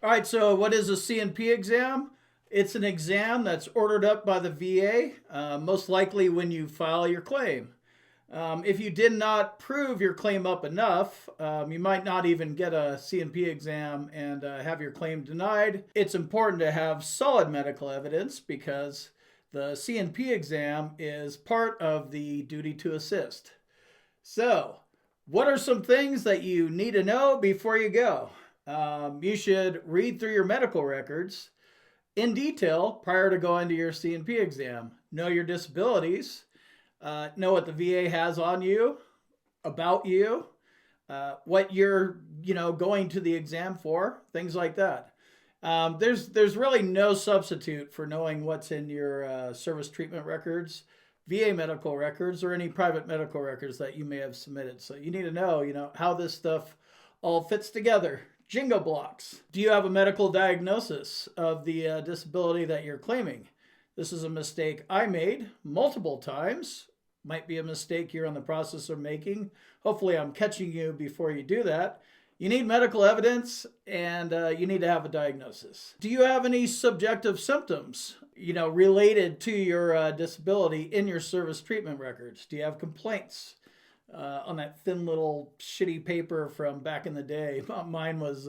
All right, so what is a C&P exam? It's an exam that's ordered up by the VA, most likely when you file your claim. If you did not prove your claim up enough, you might not even get a C&P exam and have your claim denied. It's important to have solid medical evidence because the C&P exam is part of the duty to assist. So, what are some things that you need to know before you go? You should read through your medical records in detail prior to going to your C&P exam. Know your disabilities. Know what the VA has on you, about you, what you're going to the exam for, things like that. There's really no substitute for knowing what's in your service treatment records, VA medical records, or any private medical records that you may have submitted. So you need to know how this stuff all fits together. Jenga blocks. Do you have a medical diagnosis of the disability that you're claiming? This is a mistake I made multiple times. Might be a mistake you're in the process of making. Hopefully I'm catching you before you do that. You need medical evidence and you need to have a diagnosis. Do you have any subjective symptoms, related to your disability in your service treatment records? Do you have complaints on that thin little shitty paper from back in the day? Mine was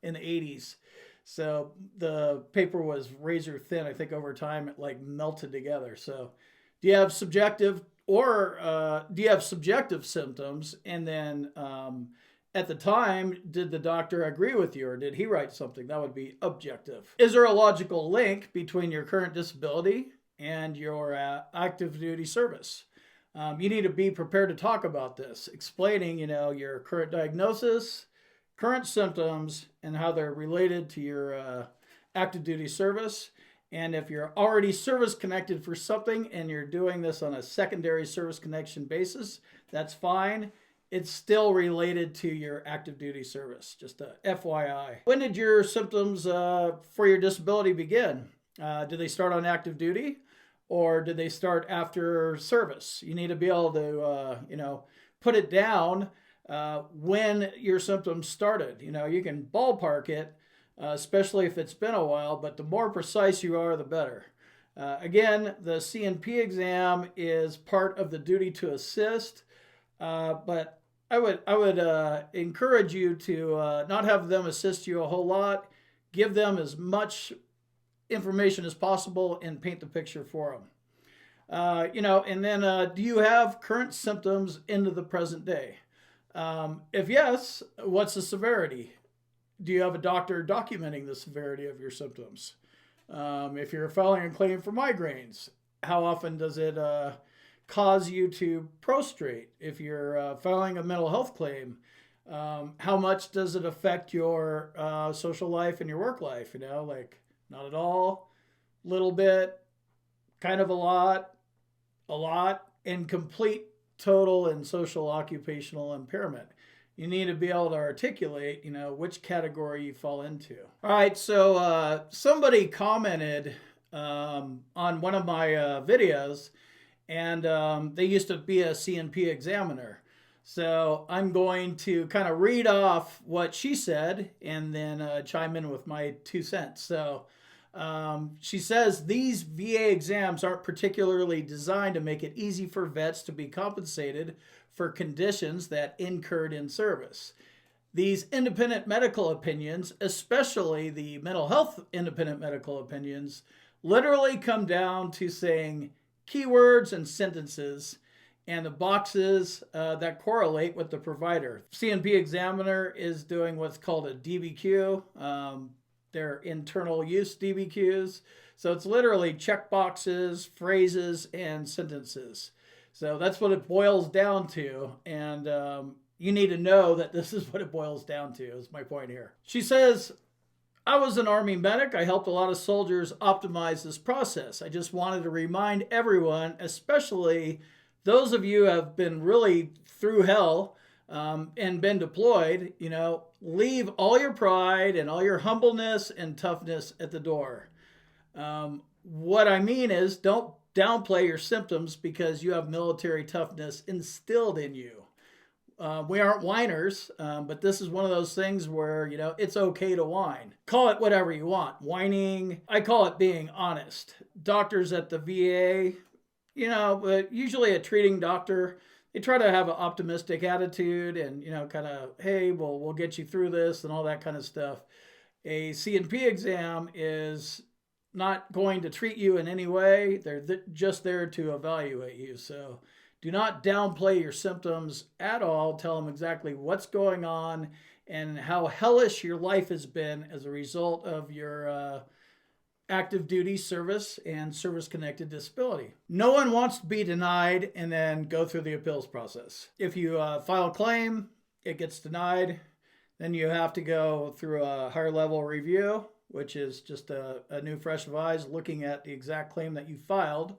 in the 80s. So the paper was razor thin. I think over time it melted together. So do you have subjective symptoms? And then at the time, did the doctor agree with you or did he write something? That would be objective. Is there a logical link between your current disability and your active duty service? You need to be prepared to talk about this, explaining, your current diagnosis, current symptoms, and how they're related to your active duty service. And if you're already service connected for something and you're doing this on a secondary service connection basis, that's fine. It's still related to your active duty service, just a FYI. When did your symptoms for your disability begin? Did they start on active duty or did they start after service? You need to be able to, put it down when your symptoms started. You can ballpark it, especially if it's been a while, but the more precise you are, the better. Again, the C&P exam is part of the duty to assist, but I would encourage you to not have them assist you a whole lot. Give them as much information as possible and paint the picture for them. And then do you have current symptoms into the present day? If yes, what's the severity? Do you have a doctor documenting the severity of your symptoms? If you're filing a claim for migraines, how often does it cause you to prostrate? If you're filing a mental health claim, how much does it affect your social life and your work life? Not at all, little bit, kind of a lot, and complete total and social occupational impairment. You need to be able to articulate, which category you fall into. All right, so somebody commented on one of my videos, and they used to be a C&P examiner. So I'm going to kind of read off what she said and then chime in with my 2 cents. So she says, these VA exams aren't particularly designed to make it easy for vets to be compensated for conditions that incurred in service. These independent medical opinions, especially the mental health independent medical opinions, literally come down to saying keywords and sentences and the boxes that correlate with the provider. C&P examiner is doing what's called a DBQ. They're internal use DBQs. So it's literally check boxes, phrases, and sentences. So that's what it boils down to. And you need to know that this is what it boils down to, is my point here. She says, I was an Army medic. I helped a lot of soldiers optimize this process. I just wanted to remind everyone, especially those of you who have been really through hell and been deployed, leave all your pride and all your humbleness and toughness at the door. What I mean is, don't downplay your symptoms because you have military toughness instilled in you. We aren't whiners, but this is one of those things where, it's okay to whine. Call it whatever you want. Whining, I call it being honest. Doctors at the VA, but usually a treating doctor, they try to have an optimistic attitude and, kind of, hey, well, we'll get you through this and all that kind of stuff. A C&P exam is not going to treat you in any way. They're just there to evaluate you. So do not downplay your symptoms at all. Tell them exactly what's going on and how hellish your life has been as a result of your active duty service and service-connected disability. No one wants to be denied and then go through the appeals process. If you file a claim, it gets denied, then you have to go through a higher level review, which is just a new fresh of eyes looking at the exact claim that you filed.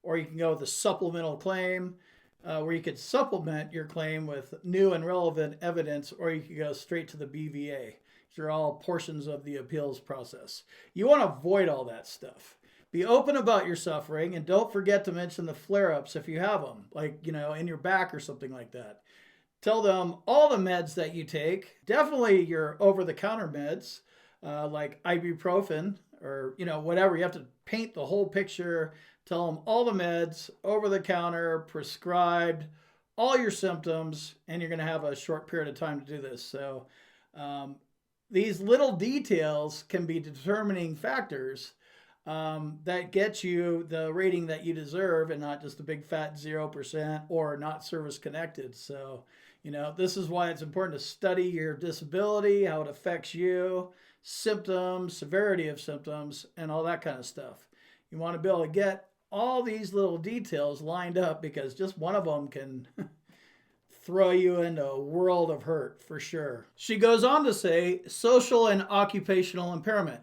Or you can go with a supplemental claim where you could supplement your claim with new and relevant evidence, or you could go straight to the BVA. These are all portions of the appeals process. You want to avoid all that stuff. Be open about your suffering, and don't forget to mention the flare-ups if you have them, like, in your back or something like that. Tell them all the meds that you take, definitely your over-the-counter meds, like ibuprofen or, whatever. You have to paint the whole picture. Tell them all the meds, over-the-counter, prescribed, all your symptoms, and you're going to have a short period of time to do this. So these little details can be determining factors that get you the rating that you deserve and not just a big fat 0% or not service-connected. So, this is why it's important to study your disability, how it affects you, symptoms, severity of symptoms, and all that kind of stuff. You want to be able to get all these little details lined up because just one of them can throw you into a world of hurt for sure. She goes on to say social and occupational impairment.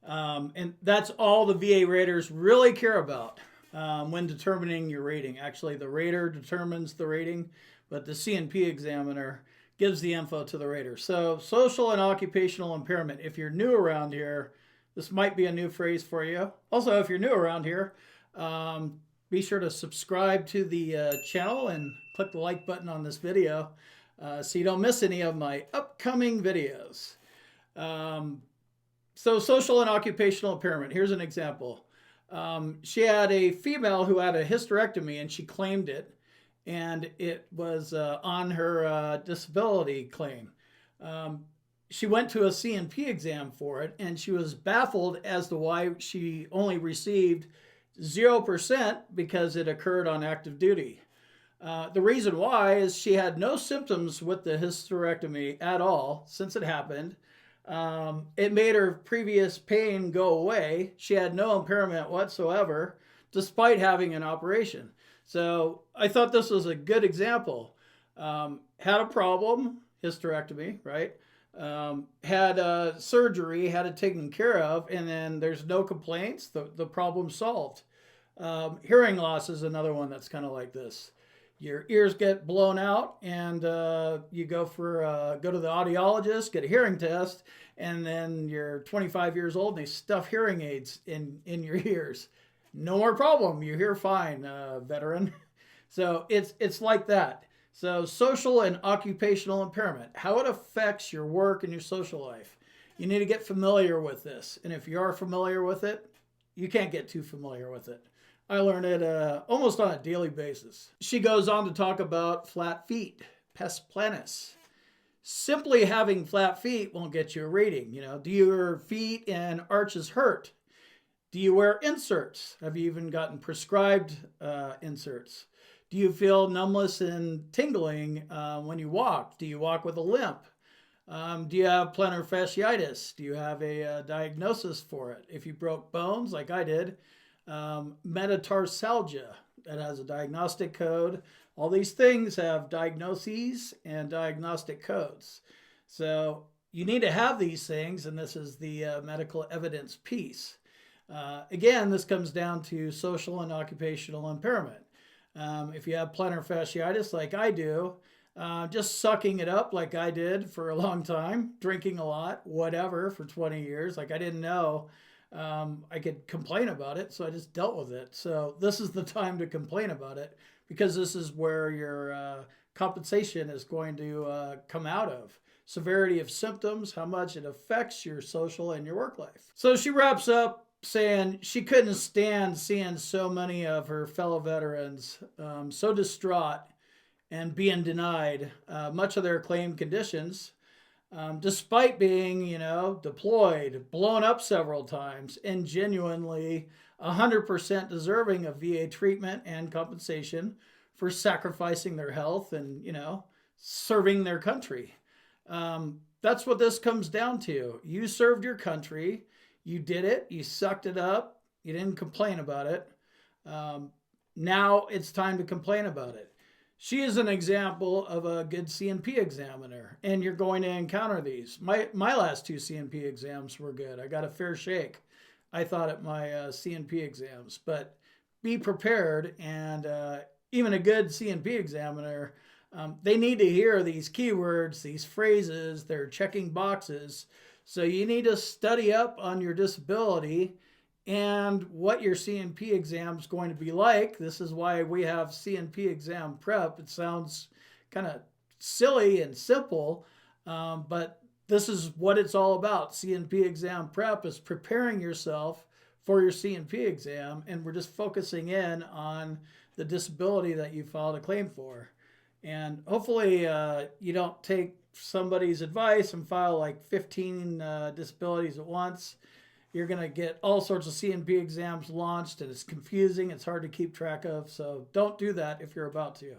And that's all the VA raters really care about when determining your rating. Actually, the rater determines the rating, but the C&P examiner gives the info to the rater. So social and occupational impairment. If you're new around here, this might be a new phrase for you. Also, if you're new around here, be sure to subscribe to the channel and click the like button on this video so you don't miss any of my upcoming videos. So social and occupational impairment. Here's an example. She had a female who had a hysterectomy and she claimed it, and it was on her disability claim. She went to a C&P exam for it, and she was baffled as to why she only received 0% because it occurred on active duty. The reason why is she had no symptoms with the hysterectomy at all since it happened. It made her previous pain go away. She had no impairment whatsoever, despite having an operation. So I thought this was a good example. Had a problem, hysterectomy, right? Had surgery, had it taken care of, and then there's no complaints. The problem solved. Hearing loss is another one that's kind of like this. Your ears get blown out, and you go to the audiologist, get a hearing test, and then you're 25 years old and they stuff hearing aids in your ears. No more problem. You hear fine, veteran. So it's like that. So social and occupational impairment, how it affects your work and your social life. You need to get familiar with this. And if you are familiar with it, you can't get too familiar with it. I learn it almost on a daily basis. She goes on to talk about flat feet, pes planus. Simply having flat feet won't get you a rating. Do your feet and arches hurt? Do you wear inserts? Have you even gotten prescribed inserts? Do you feel numbness and tingling when you walk? Do you walk with a limp? Do you have plantar fasciitis? Do you have a diagnosis for it? If you broke bones like I did, metatarsalgia, that has a diagnostic code. All these things have diagnoses and diagnostic codes. So you need to have these things, and this is the medical evidence piece. Again, this comes down to social and occupational impairment. If you have plantar fasciitis like I do, just sucking it up like I did for a long time, drinking a lot, whatever, for 20 years. Like I didn't know I could complain about it, so I just dealt with it. So this is the time to complain about it because this is where your compensation is going to come out of. Severity of symptoms, how much it affects your social and your work life. So she wraps up saying she couldn't stand seeing so many of her fellow veterans so distraught and being denied much of their claimed conditions, despite being, deployed, blown up several times, and genuinely 100% deserving of VA treatment and compensation for sacrificing their health and, serving their country. That's what this comes down to. You served your country, you did it, you sucked it up, you didn't complain about it. Now it's time to complain about it. She is an example of a good CNP examiner, and you're going to encounter these. My last 2 CNP exams were good. I got a fair shake, I thought, at my CNP exams. But be prepared, and even a good CNP examiner, they need to hear these keywords, these phrases. They're checking boxes. So you need to study up on your disability and what your CNP exam is going to be like. This is why we have CNP exam prep. It sounds kind of silly and simple, but this is what it's all about. CNP exam prep is preparing yourself for your CNP exam, and we're just focusing in on the disability that you filed a claim for. And hopefully you don't take somebody's advice and file like 15 disabilities at once. You're going to get all sorts of CNP exams launched, and it's confusing. It's hard to keep track of. So don't do that if you're about to.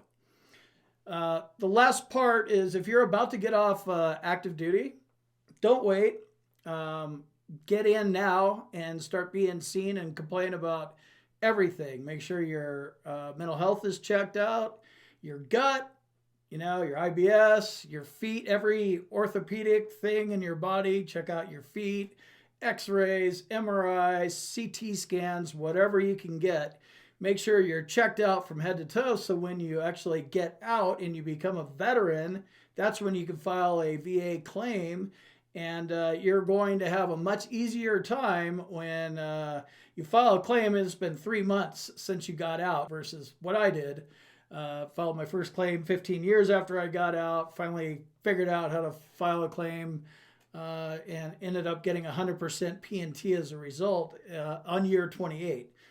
The last part is, if you're about to get off active duty, don't wait. Get in now and start being seen and complain about everything. Make sure your mental health is checked out, your gut, your IBS, your feet, every orthopedic thing in your body. Check out your feet. X-rays, MRIs, CT scans, whatever you can get. Make sure you're checked out from head to toe, so when you actually get out and you become a veteran, that's when you can file a VA claim, and you're going to have a much easier time when you file a claim and it's been 3 months since you got out versus what I did. Filed my first claim 15 years after I got out, finally figured out how to file a claim, and ended up getting 100% P&T as a result on year 28.